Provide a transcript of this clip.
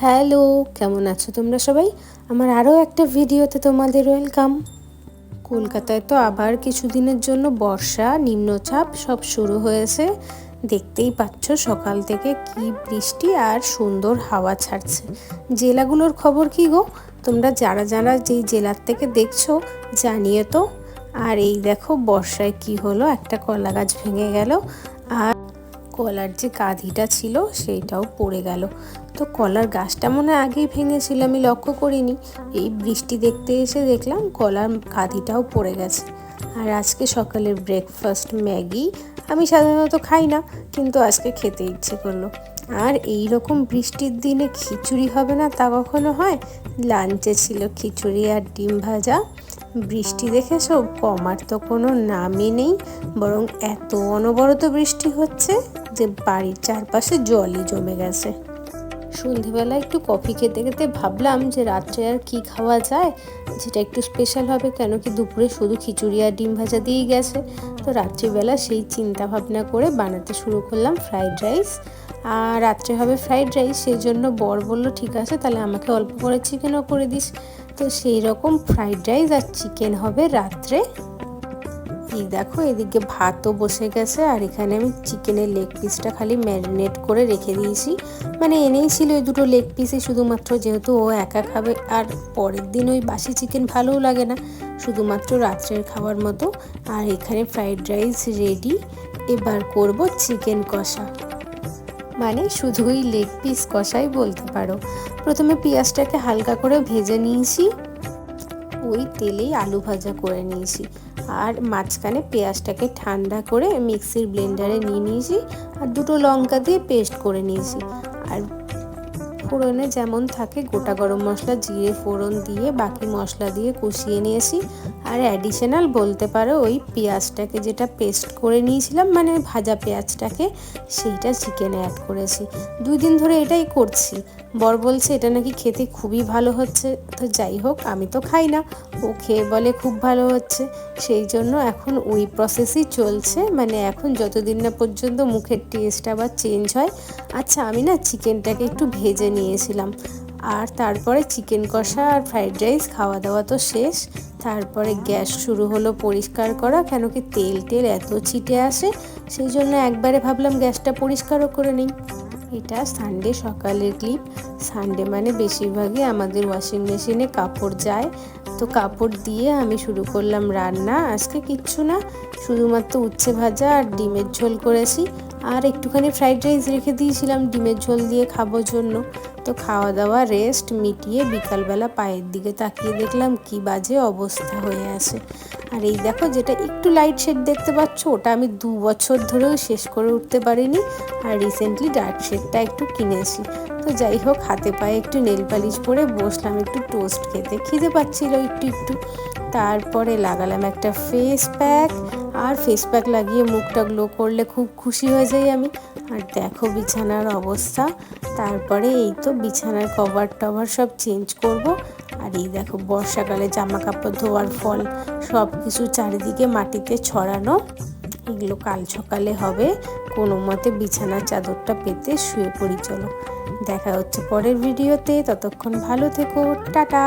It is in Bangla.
হ্যালো, কেমন আছো তোমরা সবাই? আমার আরও একটা ভিডিওতে তোমাদের ওয়েলকাম। কলকাতায় তো আবার কিছুদিনের জন্য বর্ষা, নিম্নচাপ সব শুরু হয়েছে। দেখতেই পাচ্ছ সকাল থেকে কি বৃষ্টি আর সুন্দর হাওয়া ছাড়ছে। জেলাগুলোর খবর কি গো? তোমরা যারা যারা যেই জেলার থেকে দেখছো জানিয়ে তো। আর এই দেখো বর্ষায় কি হলো, একটা কলা গাছ ভেঙে গেল আর কলার যে কাঁধিটা ছিল সেইটাও পড়ে গেল। তো কলার গাছটা মনে আগেই ভেঙেছিল, আমি লক্ষ্য করিনি। এই বৃষ্টি দেখতে এসে দেখলাম কলার কাঁধিটাও পড়ে গেছে। আর আজকে সকালের ব্রেকফাস্ট ম্যাগি। আমি সাধারণত খাই না, কিন্তু আজকে খেতে ইচ্ছে করলো। আর এই রকম বৃষ্টির দিনে খিচুড়ি হবে না তা কখনো হয়? লাঞ্চে ছিল খিচুড়ি আর ডিম ভাজা। বৃষ্টি দেখেছো, কমার তো কোনো নামই নেই, বরং এত অনবরত বৃষ্টি হচ্ছে যে বাড়ির চারপাশে জলই জমে গেছে। সন্ধেবেলা একটু কফি খেতে খেতে ভাবলাম যে রাত্রে আর কি খাওয়া যায়, যেটা একটু স্পেশাল হবে, কেন কি দুপুরে শুধু খিচুড়ি আর ডিম ভাজা দিয়েই গেছে। তো রাত্রিবেলা সেই চিন্তা ভাবনা করে বানাতে শুরু করলাম ফ্রাইড রাইস। আর রাত্রে হবে ফ্রাইড রাইস, সেই জন্য বর বললো ঠিক আছে তাহলে আমাকে অল্প করে চিকেনও করে দিস। তো সেই রকম ফ্রাইড রাইস আর চিকেন হবে রাত্রে। এই দেখো এদিকে ভাতও বসে গেছে, আর এখানে আমি চিকেনের লেগ পিসটা খালি ম্যারিনেট করে রেখে দিয়েছি। মানে এনেই ছিল ওই দুটো লেগ পিসই শুধুমাত্র, যেহেতু ও একা খাবে আর পরের দিন ওই বাসি চিকেন ভালোও লাগে না, শুধুমাত্র রাত্রের খাবার মতো। আর এখানে ফ্রাইড রাইস রেডি। এবার করব চিকেন কষা, মানে শুধুই লেগ পিস কষাই বলতে পারো। প্রথমে পেঁয়াজটাকে হালকা করে ভেজে নিয়েছি, ওই তেলেই আলু ভাজা করে নিয়েছি। আর মাঝখানে পেঁয়াজটাকে ঠান্ডা করে মিক্সির ব্লেন্ডারে নিয়ে নিয়েছি, আর দুটো লঙ্কা দিয়ে পেস্ট করে নিয়েছি। আর ফোড়নে যেমন থাকে গোটা গরম মশলা, জিরে ফোড়ন দিয়ে বাকি মশলা দিয়ে কষিয়ে নিয়েছি। আর অ্যাডিশনাল বলতে পারো ওই পেঁয়াজটাকে যেটা পেস্ট করে নিয়েছিলাম, মানে ভাজা পেঁয়াজটাকে, সেইটা চিকেনে অ্যাড করেছি। 2 দিন ধরে এটাই করছি। বর বলছে এটা নাকি খেতে খুবই ভালো হচ্ছে। তো যাই হোক, আমি তো খাই না, ও খেয়ে বলে খুব ভালো হচ্ছে। সেই জন্য এখন ওই প্রসেসই চলছে, মানে এখন যতদিন না পর্যন্ত মুখের টেস্ট আবার চেঞ্জ হয়। আচ্ছা, আমি না চিকেনটাকে একটু ভেজে নিয়েছিলাম। আর তারপরে চিকেন কষা আর ফ্রাইড রাইস খাওয়া দাওয়া তো শেষ। তারপরে গ্যাস শুরু হলো পরিষ্কার করা, কেন কি তেল টেল এত ছিটে আসে, সেই জন্য একবারে ভাবলাম গ্যাসটা পরিষ্কারও করে নিই। এটা সানডে সকালের ক্লিপ। সানডে মানে বেশিরভাগই আমাদের ওয়াশিং মেশিনে কাপড় যায়, তো কাপড় দিয়ে আমি শুরু করলাম রান্না। আজকে কিচ্ছু না, শুধুমাত্র উচ্ছে ভাজা আর ডিমের ঝোল করেছি। আর একটুখানি ফ্রাইড রাইস রেখে দিয়েছিলাম ডিমের ঝোল দিয়ে খাবার জন্য। তো খাওয়া দাওয়া রেস্ট মিটিয়ে বিকালবেলা পায়ের দিকে তাকিয়ে দেখলাম কি বাজে অবস্থা হয়ে আছে। আর এই দেখো যেটা একটু লাইট শেড দেখতে পাচ্ছ, ওটা আমি 2 বছর ধরেও শেষ করে উঠতে পারিনি। আর রিসেন্টলি ডার্ক শেডটা একটু কিনেছি। তো যাই হোক, হাতে পায়ে একটু নেল পালিশ পরে বসলাম একটু টোস্ট খেতে, খিদে পাচ্ছিল একটু একটু। তারপরে লাগালাম একটা ফেস প্যাক, আর ফেস প্যাক লাগিয়ে মুখটা গ্লো করলে খুব খুশি হয়ে যাই আমি। আর দেখো বিছানার অবস্থা। তারপরে এই তো বিছানার কভার টভার সব চেঞ্জ করব। আর এই দেখো বর্ষাকালে জামা কাপড় ধোয়ার ফল সব কিছু চারিদিকে মাটিতে ছড়ানো, এগুলো কাল সকালে হবে। কোনো মতে বিছানার চাদরটা পেতে শুয়ে পড়ি। চলো, দেখা হচ্ছে পরের ভিডিওতে, ততক্ষণ ভালো থেকো, টাটা।